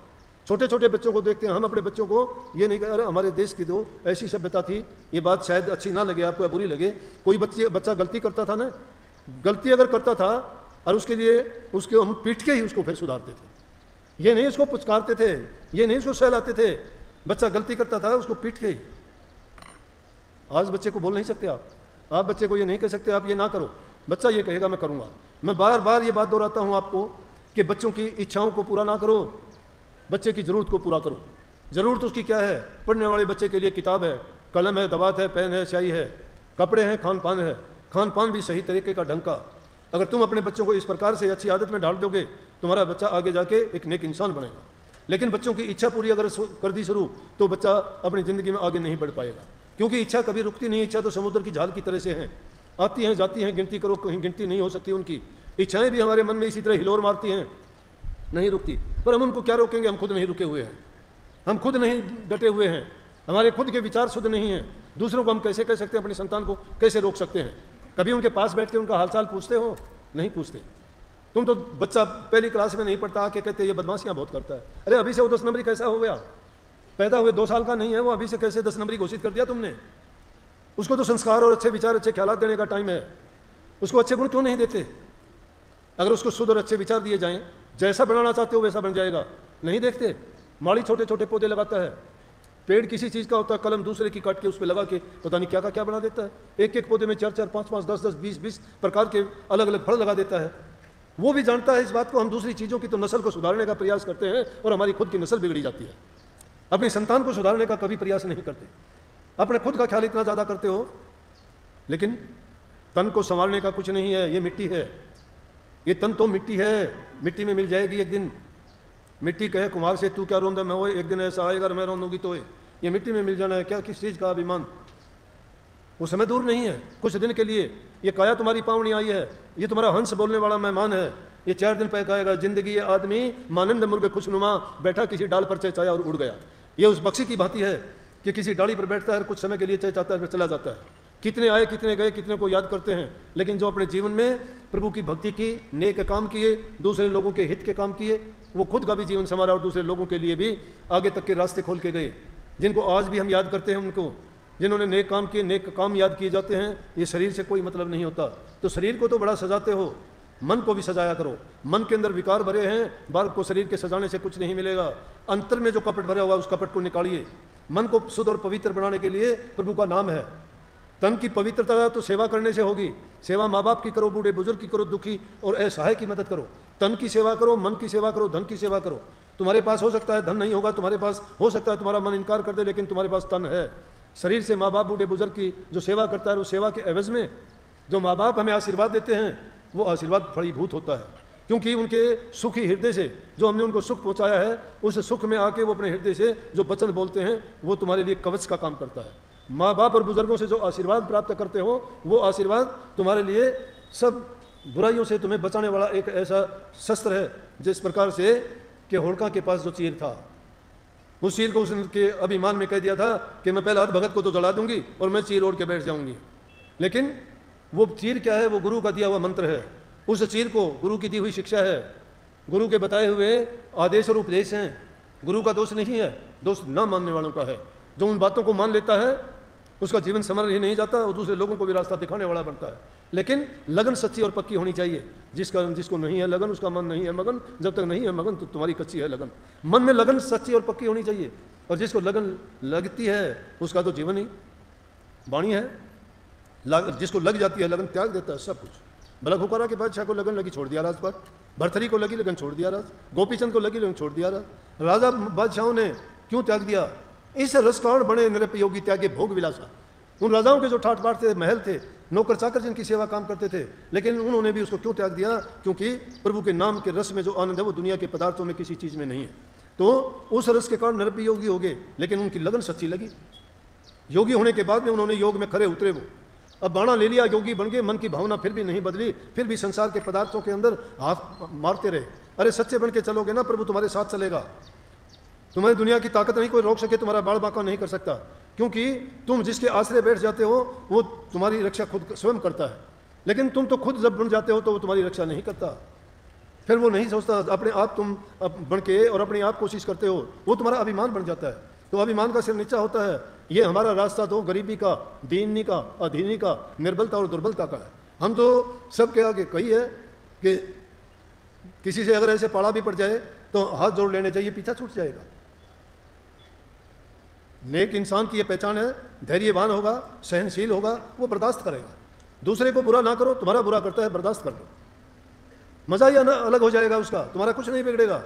छोटे छोटे बच्चों को देखते हैं, हम अपने बच्चों को ये नहीं कह रहे हमारे देश की तो ऐसी सभ्यता थी, ये बात शायद अच्छी ना लगे आपको या बुरी लगे। कोई बच्चा गलती करता था ना, गलती अगर करता था और उसके लिए उसके हम पीट के ही उसको फिर सुधारते थे। ये नहीं उसको पुचकारते थे, ये नहीं उसको सहलाते थे। बच्चा गलती करता था उसको पीट के ही। आज बच्चे को बोल नहीं सकते आप बच्चे को ये नहीं कह सकते आप ये ना करो। बच्चा ये कहेगा मैं करूँगा। मैं बार बार ये बात दोहराता हूँ आपको कि बच्चों की इच्छाओं को पूरा ना करो, बच्चे की ज़रूरत को पूरा करो। ज़रूरत उसकी क्या है? पढ़ने वाले बच्चे के लिए किताब है, कलम है, दवात है, पेन है, स्याही है, कपड़े हैं, खान पान है। खान पान भी सही तरीके का ढंग का। अगर तुम अपने बच्चों को इस प्रकार से अच्छी आदत में डाल दोगे, तुम्हारा बच्चा आगे जाके एक नेक इंसान बनेगा। लेकिन बच्चों की इच्छा पूरी अगर कर दी शुरू, तो बच्चा अपनी ज़िंदगी में आगे नहीं बढ़ पाएगा, क्योंकि इच्छा कभी रुकती नहीं। इच्छा तो समुद्र की झाल की तरह से है, आती हैं जाती हैं, गिनती करो कहीं गिनती नहीं हो सकती उनकी। इच्छाएं भी हमारे मन में इसी तरह हिलोर मारती हैं, नहीं रुकती। पर हम उनको क्या रोकेंगे? हम खुद नहीं रुके हुए हैं, हम खुद नहीं डटे हुए हैं, हमारे खुद के विचार शुद्ध नहीं हैं। दूसरों को हम कैसे कह सकते हैं? अपनी संतान को कैसे रोक सकते हैं? कभी उनके पास बैठ के उनका हालचाल पूछते हो? नहीं पूछते। तुम तो बच्चा पहली क्लास में नहीं पढ़ता, आके कहते ये बदमाशियाँ बहुत करता है। अरे अभी से वो 10 नंबरी कैसा हो गया? पैदा हुए 2 साल का नहीं है वो, अभी से कैसे 10 नंबरी घोषित कर दिया तुमने? उसको तो संस्कार और अच्छे विचार, अच्छे ख्यालात देने का टाइम है। उसको अच्छे गुण क्यों नहीं देते? अगर उसको शुद्ध और अच्छे विचार दिए जाएं, जैसा बनाना चाहते हो वैसा बन जाएगा। नहीं देखते, माली छोटे छोटे पौधे लगाता है, पेड़ किसी चीज़ का होता है, कलम दूसरे की काट के उस पर लगा के पता नहीं क्या का क्या बना देता है। एक एक पौधे में 4-4, 5-5, 10-10, 20-20 प्रकार के अलग अलग फल लगा देता है। वो भी जानता है इस बात को। हम दूसरी चीज़ों की तो नस्ल को सुधारने का प्रयास करते हैं और हमारी खुद की नस्ल बिगड़ी जाती है। अपनी संतान को सुधारने का कभी प्रयास नहीं करते, अपने खुद का ख्याल इतना ज़्यादा करते हो, लेकिन तन को संवारने का कुछ नहीं है। ये मिट्टी है, ये तन तो मिट्टी है, मिट्टी में मिल जाएगी एक दिन। मिट्टी कहे कुमार से तू क्या रोंदा, मैं वो एक दिन ऐसा आएगा मैं रोंदूंगी तो ये मिट्टी में मिल जाना है क्या? किस चीज़ का अभिमान? वो समय दूर नहीं है, कुछ दिन के लिए। ये काया तुम्हारी पावनी आई है, ये तुम्हारा हंस बोलने वाला मेहमान है, ये 4 दिन पैक आएगा। जिंदगी ये आदमी मानंद मुर्ग खुशनुमा, बैठा किसी डाल पर चहचाया और उड़ गया। ये उस पक्षी की भांति है कि किसी डाली पर बैठता है, कुछ समय के लिए चहचाता है, फिर चला जाता है। कितने आए कितने गए, कितने को याद करते हैं, लेकिन जो अपने जीवन में प्रभु की भक्ति की, नेक काम किए, दूसरे लोगों के हित के काम किए, वो खुद का भी जीवन संवारा और दूसरे लोगों के लिए भी आगे तक के रास्ते खोल के गए। जिनको आज भी हम याद करते हैं, उनको जिन्होंने नेक काम किए, नेक काम याद किए जाते हैं। ये शरीर से कोई मतलब नहीं होता। तो शरीर को तो बड़ा सजाते हो, मन को भी सजाया करो। मन के अंदर विकार भरे हैं, बाहर को शरीर के सजाने से कुछ नहीं मिलेगा। अंतर में जो कपट भरा हुआ उस कपट को निकालिए। मन को शुद्ध और पवित्र बनाने के लिए प्रभु का नाम है। तन की पवित्रता तो सेवा करने से होगी। सेवा माँ बाप की करो, बूढ़े बुजुर्ग की करो, दुखी और असहाय की मदद करो। तन की सेवा करो, मन की सेवा करो, धन की सेवा करो। तुम्हारे पास हो सकता है धन नहीं होगा, तुम्हारे पास हो सकता है तुम्हारा मन इनकार कर दे, लेकिन तुम्हारे पास तन है। शरीर से माँ बाप, बूढ़े बुजुर्ग की जो सेवा करता है, वो सेवा के एवज में जो माँ बाप हमें आशीर्वाद देते हैं, वो आशीर्वाद फलीभूत होता है। क्योंकि उनके सुखी हृदय से जो हमने उनको सुख पहुँचाया है, उस सुख में आके वो अपने हृदय से जो वचन बोलते हैं, वो तुम्हारे लिए कवच का काम करता है। माँ बाप और बुजुर्गों से जो आशीर्वाद प्राप्त करते हो, वो आशीर्वाद तुम्हारे लिए सब बुराइयों से तुम्हें बचाने वाला एक ऐसा शस्त्र है। जिस प्रकार से कि होड़का के पास जो चीर था, उस चीर को उसके अभिमान में कह दिया था कि मैं पहले भगत को तो जला दूंगी और मैं चीर ओढ़ के बैठ जाऊंगी। लेकिन वो चीर क्या है? वो गुरु का दिया हुआ मंत्र है। उस चीर को गुरु की दी हुई शिक्षा है, गुरु के बताए हुए आदेश और उपदेश हैं। गुरु का दोष नहीं है, दोस्त ना मानने वालों का है। जो उन बातों को मान लेता है उसका जीवन संवर ही नहीं जाता और दूसरे लोगों को भी रास्ता दिखाने वाला बनता है। लेकिन लगन सच्ची और पक्की होनी चाहिए। जिसको नहीं है लगन उसका मन नहीं है मगन। जब तक नहीं है मगन तो तुम्हारी कच्ची है लगन। मन में लगन सच्ची और पक्की होनी चाहिए, और जिसको लगन लगती है उसका तो जीवन ही वाणी है। जिसको लग जाती है लगन त्याग देता है सब कुछ। भला खुकारा के बादशाह को लगन लगी, छोड़ दिया राज पर। भरथरी को लगी लगन, छोड़ दिया राज। गोपीचंद को लगी लगन, छोड़ दिया राज। राजा बादशाहों ने क्यों त्याग दिया? इस रस कारण बने निरपयोगी त्यागे भोग विलासा। उन राजाओं के जो ठाट बाट थे, महल थे, नौकर चाकर जिनकी सेवा काम करते थे, लेकिन उन्होंने भी उसको क्यों त्याग दिया? क्योंकि प्रभु के नाम के रस में जो आनंद है वो दुनिया के पदार्थों में किसी चीज में नहीं है। तो उस रस के कारण निरपयोगी हो गए, लेकिन उनकी लगन सच्ची लगी। योगी होने के बाद में उन्होंने योग में खरे उतरे। वो अब बाणा ले लिया, योगी बन गए, मन की भावना फिर भी नहीं बदली, फिर भी संसार के पदार्थों के अंदर हाथ मारते रहे। अरे सच्चे बन के चलोगे ना, प्रभु तुम्हारे साथ चलेगा। तुम्हारी दुनिया की ताकत नहीं कोई रोक सके, तुम्हारा बाल बांका नहीं कर सकता, क्योंकि तुम जिसके आश्रय बैठ जाते हो वो तुम्हारी रक्षा खुद स्वयं करता है। लेकिन तुम तो खुद जब बन जाते हो तो वो तुम्हारी रक्षा नहीं करता। फिर वो नहीं सोचता, अपने आप तुम बन के और अपने आप कोशिश करते हो, वो तुम्हारा अभिमान बन जाता है। तो अभिमान का सिर नीचा होता है। ये हमारा रास्ता तो गरीबी का, दीनी का, अधीनी का, निर्बलता और दुर्बलता का है। हम तो सबके आगे कही है कि किसी से अगर ऐसे पाड़ा भी पड़ जाए तो हाथ जोड़ लेने चाहिए, पीछा छूट जाएगा। नेक इंसान की यह पहचान है, धैर्यवान होगा, सहनशील होगा, वो बर्दाश्त करेगा। दूसरे को बुरा ना करो, तुम्हारा बुरा करता है बर्दाश्त कर लो, मजा ही अलग हो जाएगा उसका, तुम्हारा कुछ नहीं बिगड़ेगा।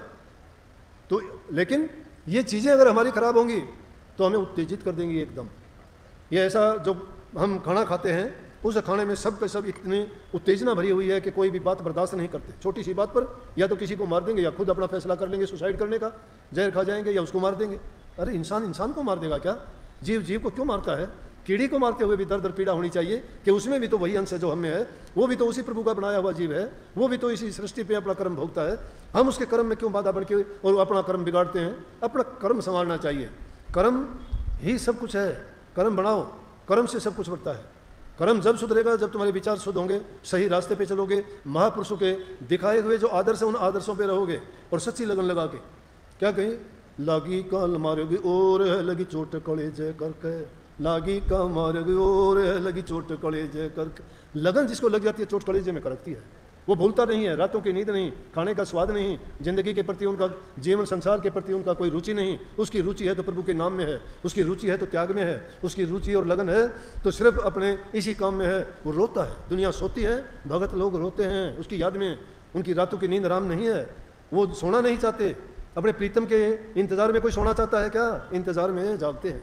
तो लेकिन ये चीज़ें अगर हमारी खराब होंगी तो हमें उत्तेजित कर देंगी एकदम। ये ऐसा जो हम खाना खाते हैं उस खाने में सब के सब इतनी उत्तेजना भरी हुई है कि कोई भी बात बर्दाश्त नहीं करते। छोटी सी बात पर या तो किसी को मार देंगे या खुद अपना फैसला कर लेंगे सुसाइड करने का, जहर खा जाएंगे या उसको मार देंगे। अरे इंसान इंसान को मार देगा क्या? जीव जीव को क्यों मारता है? कीड़ी को मारते हुए भी दर्द और पीड़ा होनी चाहिए कि उसमें भी तो वही अंश है जो हमें है, वो भी तो उसी प्रभु का बनाया हुआ जीव है, वो भी तो इसी सृष्टि पे अपना कर्म भोगता है। हम उसके कर्म में क्यों बाधा बन के और अपना कर्म बिगाड़ते हैं? अपना कर्म संभालना चाहिए। कर्म ही सब कुछ है। कर्म बनाओ, कर्म से सब कुछ बढ़ता है। कर्म जब सुधरेगा जब तुम्हारे विचार शुद्ध होंगे, सही रास्ते पे चलोगे, महापुरुषों के दिखाए हुए जो आदर्श है उन आदर्शों पे रहोगे और सच्ची लगन लगा के। क्या कहीं लागी काल मारोगी और है लगी चोट कलेजे करके, लागी का मारोगी और है लगी चोट कलेजे करके। लगन जिसको लग जाती है चोट कलेजे में करती है, वो भूलता नहीं है। रातों की नींद नहीं, खाने का स्वाद नहीं, जिंदगी के प्रति उनका, जीवन संसार के प्रति उनका कोई रुचि नहीं। उसकी रुचि है तो प्रभु के नाम में है, उसकी रुचि है तो त्याग में है, उसकी रुचि और लगन है तो सिर्फ अपने इसी काम में है। वो रोता है, दुनिया सोती है, भगत लोग रोते हैं उसकी याद में। उनकी रातों की नींद आराम नहीं है, वो सोना नहीं चाहते। अपने प्रीतम के इंतजार में कोई सोना चाहता है क्या? इंतजार में जागते हैं।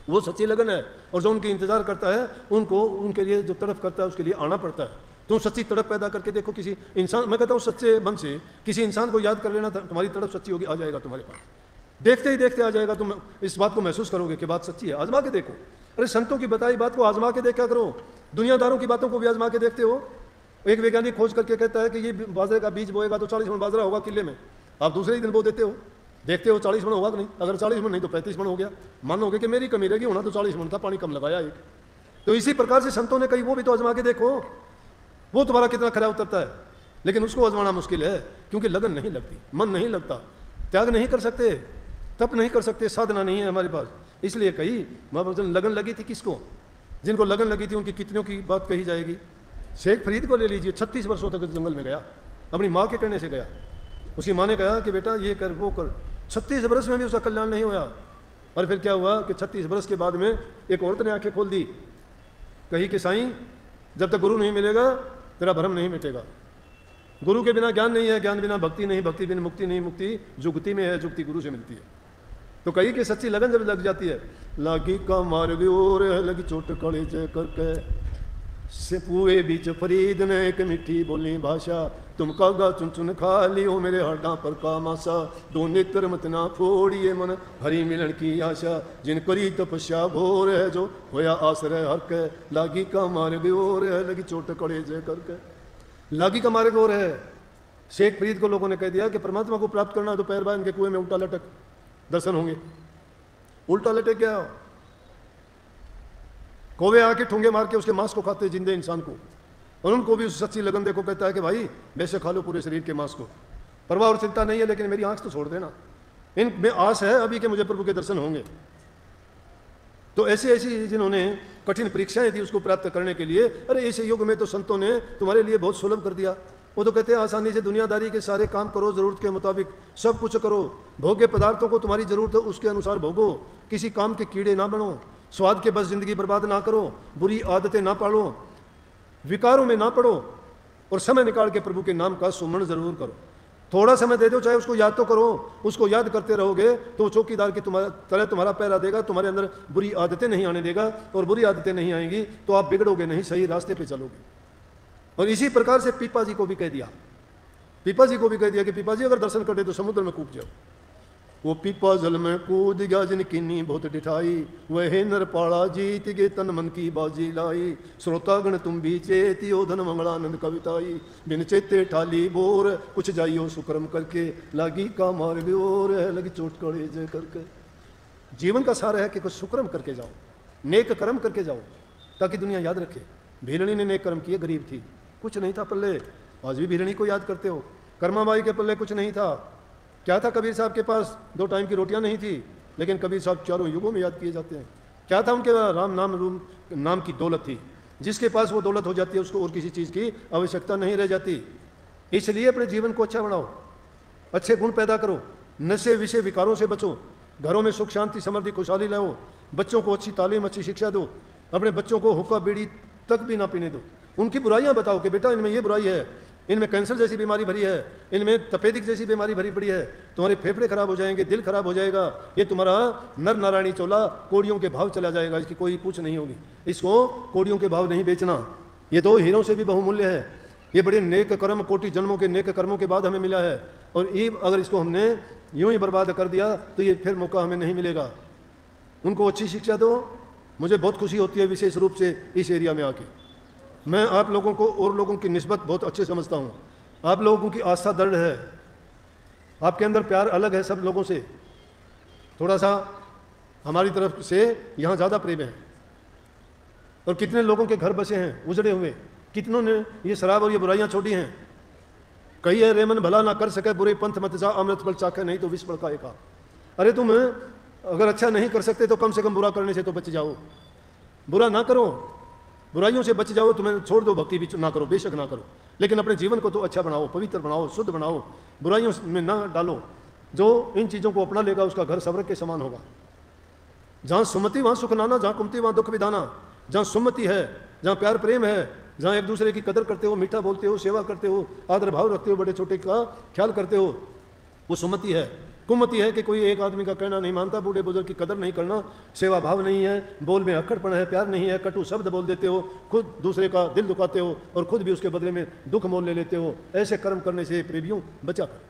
वो सच्ची लगन है। और जो उनकी इंतजार करता है उनको, उनके लिए जो तड़प करता है उसके लिए आना पड़ता है। तुम सच्ची तड़प पैदा करके देखो किसी इंसान, मैं कहता हूँ सच्चे मन से किसी इंसान को याद कर लेना, तुम्हारी तड़प सच्ची होगी, आ जाएगा तुम्हारे पास। देखते ही देखते आ जाएगा, तुम इस बात को महसूस करोगे कि बात सच्ची है। आजमा के देखो। अरे संतों की बताई बात को आजमा के देखा करो, दुनियादारों की बातों को भी आजमा के देखते हो। एक वैज्ञानिक खोज करके कहता है कि ये बाजरे का बीज बोएगा तो 40 मन बाजरा होगा किले में, आप दूसरे ही दिन बो देते हो। देखते हो 40 मन होगा कि नहीं? अगर 40 मन नहीं तो 35 मन हो गया। मानोगे कि मेरी कमी रहेगी, होना तो 40 मन था, पानी कम लगाया एक। तो इसी प्रकार से संतों ने कही वो भी तो आजमा के देखो, वो तुम्हारा कितना खरा उतरता है। लेकिन उसको आजमाना मुश्किल है क्योंकि लगन नहीं लगती, मन नहीं लगता, त्याग नहीं कर सकते, तप नहीं कर सकते, साधना नहीं है हमारे पास। इसलिए कही महापुरुषों लगन लगी थी किसको? जिनको लगन लगी थी उनकी कितनियों की बात कही जाएगी। शेख फरीद को ले लीजिए, 36 वर्षों तक जंगल में गया, अपनी माँ के कहने से गया। उसकी माँ ने कहा कि बेटा ये कर वो कर, 36 बरस में भी उसका कल्याण नहीं हुआ। और फिर क्या हुआ कि 36 बरस के बाद में एक औरत ने आंखें खोल दी, कही कि साईं जब तक गुरु नहीं मिलेगा तेरा भ्रम नहीं मिटेगा। गुरु के बिना ज्ञान नहीं है, ज्ञान बिना भक्ति नहीं, भक्ति बिना मुक्ति नहीं, मुक्ति जुगति में है, जुगति गुरु से मिलती है। तो कही कि सच्ची लगन जब लग जाती है, लागी का मार्ग और लगी चोट कलेजे करके, से पूरे बीच फरीद ने एक मीठी बोली भाषा, तुम कागा चुन चुन खा लियो मेरे हड्डा पर का मासा, दो नेत्र मत ना फोड़िए मन हरि मिलन की आशा, जिन करी तपस्या भोर है जो होया आश्रय हर के, लागी का मार्ग और है लगी चोट कलेजे करके। लागी का मार्ग और है। शेख फरीद को लोगों ने कह दिया कि परमात्मा को प्राप्त करना तो पैर बांध के कुएं में उल्टा लटक दर्शन होंगे। उल्टा लटक गया, कौवे आके ठूंगे मार के उसके मांस को खाते जिंदे इंसान को, और उनको भी उस सच्ची लगन देखो, कहता है कि भाई वैसे खा लो पूरे शरीर के मांस को, परवाह और चिंता नहीं है, लेकिन मेरी आंख तो छोड़ देना। इनमें आस है अभी कि मुझे प्रभु के दर्शन होंगे। तो ऐसी ऐसी जिन्होंने कठिन परीक्षाएं दी उसको प्राप्त करने के लिए, अरे इस युग में तो संतों ने तुम्हारे लिए बहुत सुलभ कर दिया। वो तो कहते हैं आसानी से दुनियादारी के सारे काम करो, जरूरत के मुताबिक सब कुछ करो, भोग्य पदार्थों को तुम्हारी जरूरत है उसके अनुसार भोगो, किसी काम के कीड़े ना बनो, स्वाद के बस जिंदगी बर्बाद ना करो, बुरी आदतें ना पालो, विकारों में ना पड़ो, और समय निकाल के प्रभु के नाम का सुमरण जरूर करो। थोड़ा समय दे दो, चाहे उसको याद तो करो, उसको याद करते रहोगे तो चौकीदार की तरह तुम्हारा पैरा देगा, तुम्हारे अंदर बुरी आदतें नहीं आने देगा, और बुरी आदतें नहीं आएंगी तो आप बिगड़ोगे नहीं, सही रास्ते पे चलोगे। और इसी प्रकार से पीपा जी को भी कह दिया, पीपा जी को भी कह दिया कि पीपा जी अगर दर्शन करते तो समुद्र में कूद जाओ। वो पीपा जल में कूद गया जिन किन्नी बहुत डिठाई, वह नरपाड़ा जीत गे तन मन की बाजी लाई, श्रोतागण तुम भी चेतियो धन मंगलानंद कविताई, बिन चेते ठाली बोर कुछ जाइयो सुकर्म करके, लागी का मार और लगी चोट कड़े जय करके। जीवन का सार है कि कुछ सुकर्म करके जाओ, नेक कर्म करके जाओ, ताकि दुनिया याद रखे। भीलनी ने नेक कर्म किए, गरीब थी, कुछ नहीं था पल्ले, आज भी भीलनी को याद करते हो। कर्माबाई के पल्ले कुछ नहीं था, क्या था? कबीर साहब के पास 2 टाइम की रोटियां नहीं थी, लेकिन कबीर साहब चारों युगों में याद किए जाते हैं। क्या था? उनके राम नाम की दौलत थी, जिसके पास वो दौलत हो जाती है उसको और किसी चीज़ की आवश्यकता नहीं रह जाती। इसलिए अपने जीवन को अच्छा बनाओ, अच्छे गुण पैदा करो, नशे विषय विकारों से बचो, घरों में सुख शांति समृद्धि खुशहाली लाओ, बच्चों को अच्छी तालीम अच्छी शिक्षा दो, अपने बच्चों को हुक्का बीड़ी तक भी ना पीने दो, उनकी बुराइयां बताओ कि बेटा इनमें ये बुराई है, इनमें कैंसर जैसी बीमारी भरी है, इनमें तपेदिक जैसी बीमारी भरी पड़ी है, तुम्हारे फेफड़े खराब हो जाएंगे, दिल खराब हो जाएगा, ये तुम्हारा नर नारायणी चोला कोड़ियों के भाव चला जाएगा, इसकी कोई पूछ नहीं होगी, इसको कोड़ियों के भाव नहीं बेचना, ये तो हीरों से भी बहुमूल्य है, ये बड़े नेक कर्म कोटि जन्मों के नेक कर्मों के बाद हमें मिला है, और ये अगर इसको हमने यूं ही बर्बाद कर दिया तो ये फिर मौका हमें नहीं मिलेगा। उनको अच्छी शिक्षा दो। मुझे बहुत खुशी होती है विशेष रूप से इस एरिया में आके, मैं आप लोगों को और लोगों की निस्बत बहुत अच्छे समझता हूँ। आप लोगों की आस्था दृढ़ है, आपके अंदर प्यार अलग है सब लोगों से, थोड़ा सा हमारी तरफ से यहाँ ज़्यादा प्रेम है। और कितने लोगों के घर बसे हैं उजड़े हुए, कितनों ने ये शराब और ये बुराइयाँ छोड़ी हैं। कही है रेमन भला ना कर सके बुरे पंथ मत जा, अमृत फल चाखे नहीं तो विष का एका। अरे तुम अगर अच्छा नहीं कर सकते तो कम से कम बुरा करने से तो बच जाओ, बुरा ना करो, बुराइयों से बच जाओ, तुम्हें छोड़ दो, भक्ति भी ना करो, बेशक ना करो, लेकिन अपने जीवन को तो अच्छा बनाओ, पवित्र बनाओ, शुद्ध बनाओ, बुराइयों में ना डालो। जो इन चीज़ों को अपना लेगा उसका घर स्वर्ग के समान होगा। जहाँ सुमति वहाँ सुख नाना, जहाँ कुमति वहाँ दुख विधाना। जहाँ सुमति है, जहाँ प्यार प्रेम है, जहाँ एक दूसरे की कदर करते हो, मीठा बोलते हो, सेवा करते हो, आदर भाव रखते हो, बड़े छोटे का ख्याल करते हो, वो सुमति है। कुमति है कि कोई एक आदमी का कहना नहीं मानता, बूढ़े बुजुर्ग की कदर नहीं करना, सेवा भाव नहीं है, बोल में अक्कड़पन है, प्यार नहीं है, कटु शब्द बोल देते हो, खुद दूसरे का दिल दुखाते हो और खुद भी उसके बदले में दुख मोल ले लेते हो। ऐसे कर्म करने से प्रेमियों बचा कर।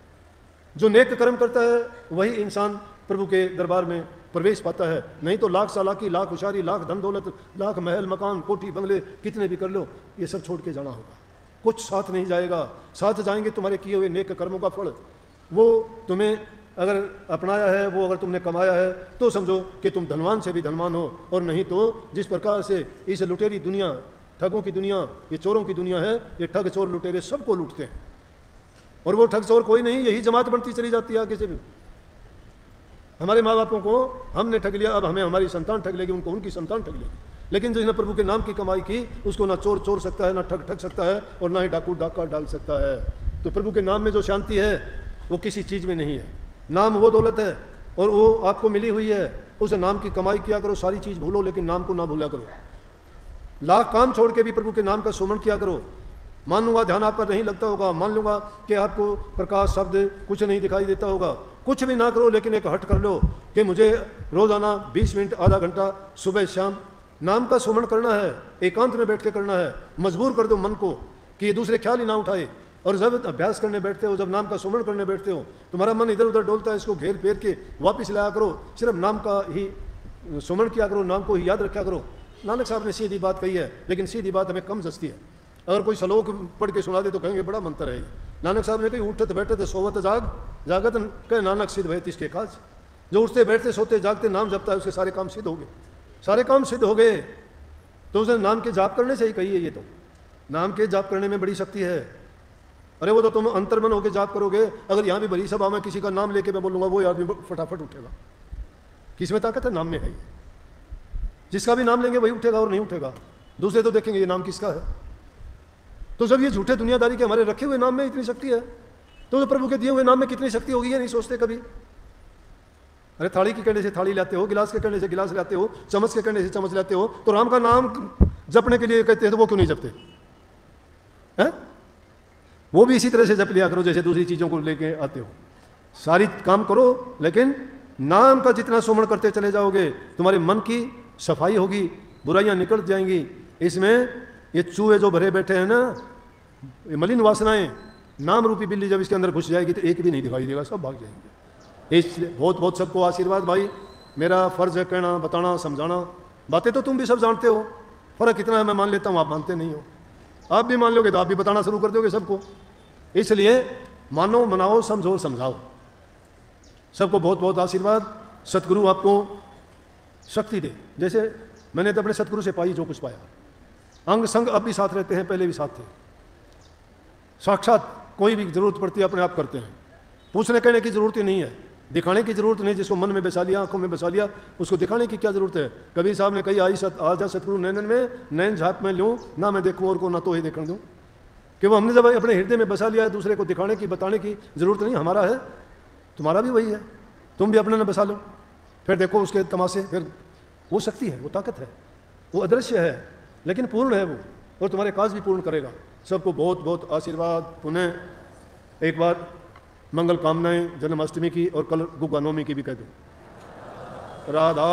जो नेक कर्म करता है वही इंसान प्रभु के दरबार में प्रवेश पाता है, नहीं तो लाख सालाकी, लाख होशियारी, लाख धन दौलत, लाख महल मकान कोठी बंगले कितने भी कर लो, ये सब छोड़ के जाना होगा। कुछ साथ नहीं जाएगा, साथ जाएंगे तुम्हारे किए हुए नेक कर्मों का फल। वो तुम्हें अगर अपनाया है, वो अगर तुमने कमाया है तो समझो कि तुम धनवान से भी धनवान हो, और नहीं तो जिस प्रकार से इस लुटेरी दुनिया, ठगों की दुनिया, ये चोरों की दुनिया है, ये ठग चोर लुटेरे सबको लूटते हैं, और वो ठग चोर कोई नहीं, यही जमात बनती चली जाती है आगे से भी। हमारे माँ बापों को हमने ठग लिया, अब हमें हमारी संतान ठग लेगी, उनको उनकी संतान ठग लेगी। लेकिन जिसने प्रभु के नाम की कमाई की उसको ना चोर चोर सकता है, ना ठग ठग सकता है, और ना ही डाकू डाका डाल सकता है। तो प्रभु के नाम में जो शांति है वो किसी चीज़ में नहीं है। नाम वो दौलत है और वो आपको मिली हुई है, उस नाम की कमाई किया करो, सारी चीज़ भूलो लेकिन नाम को ना भूला करो। लाख काम छोड़ के भी प्रभु के नाम का सुमरण किया करो। मान लूँगा ध्यान आप पर नहीं लगता होगा, मान लूँगा कि आपको प्रकाश शब्द कुछ नहीं दिखाई देता होगा, कुछ भी ना करो, लेकिन एक हट कर लो कि मुझे रोज़ाना 20 मिनट आधा घंटा सुबह शाम नाम का सुमरण करना है, एकांत में बैठ के करना है। मजबूर कर दो मन को कि ये दूसरे ख्याल ही ना उठाए। और जब अभ्यास करने बैठते हो, जब नाम का सुमरण करने बैठते हो, तुम्हारा मन इधर उधर डोलता है, इसको घेर फेर के वापस लाया करो, सिर्फ नाम का ही सुमरण किया करो, नाम को ही याद रखा करो। नानक साहब ने सीधी बात कही है, लेकिन सीधी बात हमें कम जचती है। अगर कोई श्लोक पढ़ के सुना दे तो कहेंगे बड़ा मंत्र है। नानक साहब ने कही उठत बैठत सोवत जाग, जागत कह नानक सिद्ध भय तिसके काज। जो उठते बैठते सोते जागते नाम जपता है उसके सारे काम सिद्ध हो गए, सारे काम सिद्ध हो गए। तो उसने नाम के जाप करने से ही कही है। ये तो नाम के जाप करने में बड़ी शक्ति है। अरे वो तो तुम अंतर्मन होकर जाप करोगे। अगर यहाँ भी बड़ी सभा में किसी का नाम लेके मैं बोलूँगा, वो आदमी फटाफट उठेगा। किसमें ताकत है? नाम में है। जिसका भी नाम लेंगे वही उठेगा और नहीं उठेगा। दूसरे तो देखेंगे ये नाम किसका है। तो जब ये झूठे दुनियादारी के हमारे रखे हुए नाम में इतनी शक्ति है, तो प्रभु के दिए हुए नाम में कितनी शक्ति होगी, ये नहीं सोचते कभी। अरे थाली के कहने से थाली लाते हो, गिलास के कहने से गिलास लाते हो, चम्मच के कहने से चम्मच लाते हो, तो राम का नाम जपने के लिए कहते हैं तो वो क्यों नहीं जपते हैं? वो भी इसी तरह से जप लिया करो जैसे दूसरी चीजों को लेके आते हो। सारी काम करो, लेकिन नाम का जितना सुमरण करते चले जाओगे तुम्हारे मन की सफाई होगी, बुराइयां निकल जाएंगी। इसमें ये चूहे जो भरे बैठे हैं ना, ये मलिन वासनाएं, नाम रूपी बिल्ली जब इसके अंदर घुस जाएगी तो एक भी नहीं दिखाई देगा, सब भाग जाएंगे। इसलिए बहुत बहुत सबको आशीर्वाद। भाई मेरा फर्ज है कहना, बताना, समझाना। बातें तो तुम भी सब जानते हो, फर्क इतना है मैं मान लेता हूँ, आप मानते नहीं हो। आप भी मान लोगे तो आप भी बताना शुरू कर दोगे सबको। इसलिए मानो, मनाओ, समझो, समझाओ। सबको बहुत बहुत आशीर्वाद। सतगुरु आपको शक्ति दे। जैसे मैंने तो अपने सतगुरु से पाई जो कुछ पाया। अंग संग अब भी साथ रहते हैं, पहले भी साथ थे। साक्षात कोई भी जरूरत पड़ती है अपने आप करते हैं। पूछने कहने की जरूरत ही नहीं है, दिखाने की जरूरत नहीं। जिसको मन में बसा लिया, आंखों में बसा लिया, उसको दिखाने की क्या जरूरत है। कबीर साहब ने कही, आजा सतगुरु नैनन में, नैन झाँक में लूँ, ना मैं देखूँ और को ना तो ही देखने दूँ। कि वो हमने जब अपने हृदय में बसा लिया है, दूसरे को दिखाने की, बताने की जरूरत नहीं। हमारा है, तुम्हारा भी वही है, तुम भी अपने में बसा लो, फिर देखो उसके तमाशे। फिर वो शक्ति है, वो ताकत है, वो अदृश्य है लेकिन पूर्ण है वो, और तुम्हारे काज भी पूर्ण करेगा। सबको बहुत बहुत आशीर्वाद। पुनः एक बार मंगल कामनाएं जन्माष्टमी की, और कल गुग्गा नवमी की भी कह दो। राधा